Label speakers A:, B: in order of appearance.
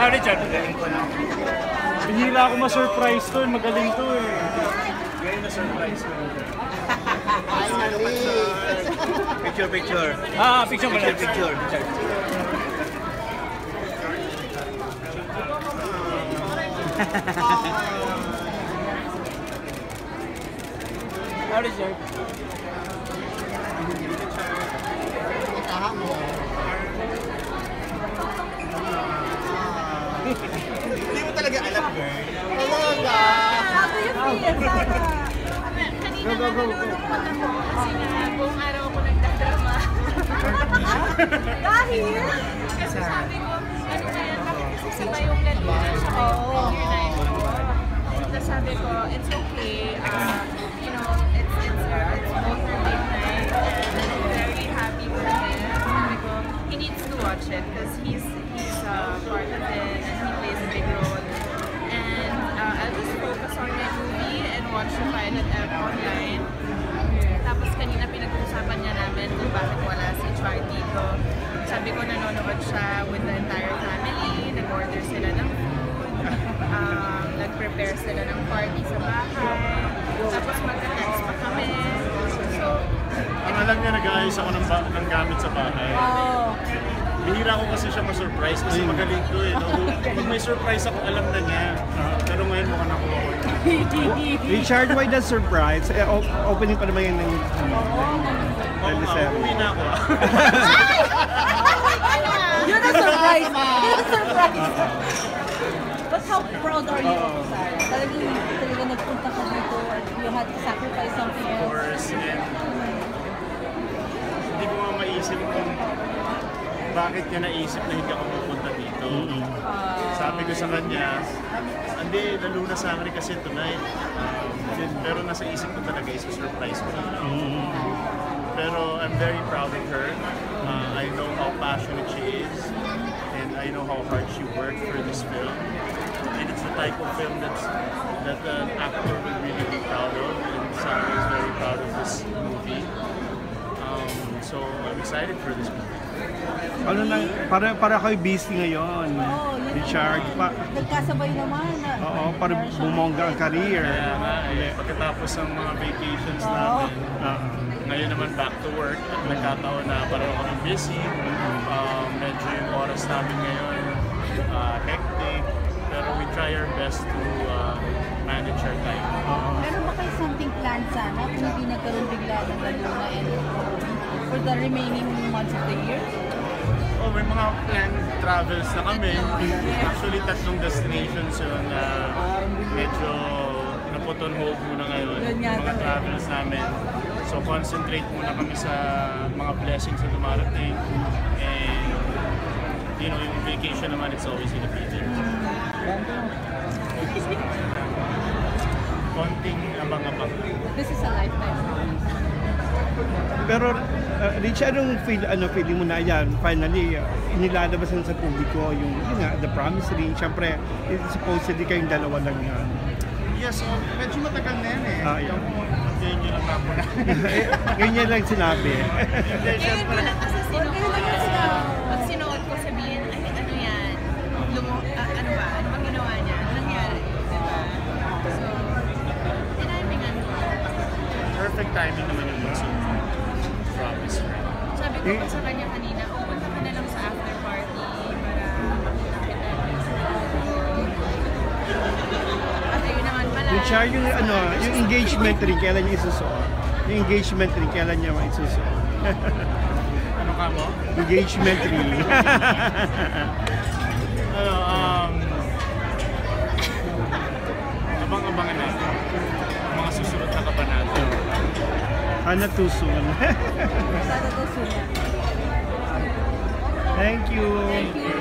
A: Richard, magaling ko na. Pinila ako ma-surprise to, magaling to eh. Ngayon na-surprise ko.
B: Picture.
A: Picture mo na.
B: Picture.
A: Richard.
B: Hindi mo talaga alam, girl.
C: Talaga! How do you feel, Sarah? Kanina naman kasi nga buong araw ako nagdadrama. Dahil? Kasi sabi ko, ano na yan, bakit kasi sabay yung laluna siya yung year 9 ko. Tapos sabi ko, it's okay, you know, it's both her big night and I'm very happy for him. Sabi ko, he needs to watch it because he's part of it and he plays a big role. And I'll just focus on my movie and watch the pilot app online. Tapos kanina pinag-uusapan niya namin kung bakit wala si Char dito. Sabi ko nanonood siya with the entire family, nag-order sila ng food, nag-prepare sila ng party sa bahay, tapos magka-text pa kami. So,
A: Ang alam niya, nag-aayos ako ng gamit sa bahay. Bihira ko kasi siya ma-surprise kasi magaling to eh. No? Pag may surprise ako, alam na niya. Pero ngayon mukhang nakuha ko.
D: Richard, why the surprise? Opening pa naman yan ng
A: Uwi na ako.
C: You're the surprise! You're the surprise! But how proud are you, Sarah? Talagang nagpunta ka dito and you had to sacrifice something else.
A: Of course. And hindi ko nga maisip kung bakit niya naisip na hindi ako pupunta dito. Sabi ko sa kanya, hindi, laluna sa akin kasi tonight. Pero nasa isip ko talaga, isa-surprise ko na. Pero I'm very proud of her. I know how passionate she is. And I know how hard she worked for this film. And it's the type of film that an actor will really be proud of. And Sarah is very proud of this movie. So I'm excited for this movie.
D: Ano na, para kayo busy ngayon, Richard.
C: Nagkasabay naman.
D: Oo, para bumongga ang career.
A: Kaya nga, pagkatapos ng mga vacations namin, ngayon naman back to work at nagkataon na pareho kami busy. Medyo yung oras namin ngayon hectic, pero we try our best to manage our time.
C: Meron ba kayo something planned sana kung hindi nagkaroon bigla ng laluna and for the remaining months of the year?
A: Oh, may mga planned travels na kami. Actually, 3 destinations yung medyo naput on hold muna ngayon. Mga travels namin. So, concentrate muna kami sa mga blessings na dumarating. And, you know, yung vacation naman, it's always in the Philippines. Konting abang-abang.
C: This is a lifetime.
D: Pero Richard, anong feeling mo na yan? Finally, inilalabas na sa publiko yung The Promise Ring. Siyempre, supposedly kayong dalawa lang yan.
A: Yes, medyo matagal na yan eh. Yan yun ang tapo na.
D: Ganyan lang sinabi.
A: Hindi,
C: Ngayon ko lang kasi sinuot. Pag sinuot ko sabihin, ay ano yan? Ano ba? Ano bang ginawa niya? Ano nangyari? Diba? So, tinamingan ko.
A: Perfect timing naman yung bunso. Promise.
C: Sabi ko pa sa kanya kanina, punta ka na lang sa after party para makita kita. At ayun naman pala.
D: Richard, yung engagement ring, kailan niya isusuot? Yung engagement ring, kailan niya maisusuot?
A: Ano ka mo?
D: Engagement ring.
A: Abang-abangan natin. Mga susunod na kabanata.
D: Sana too soon.
C: Sana too soon.
D: Thank you.
C: Thank you.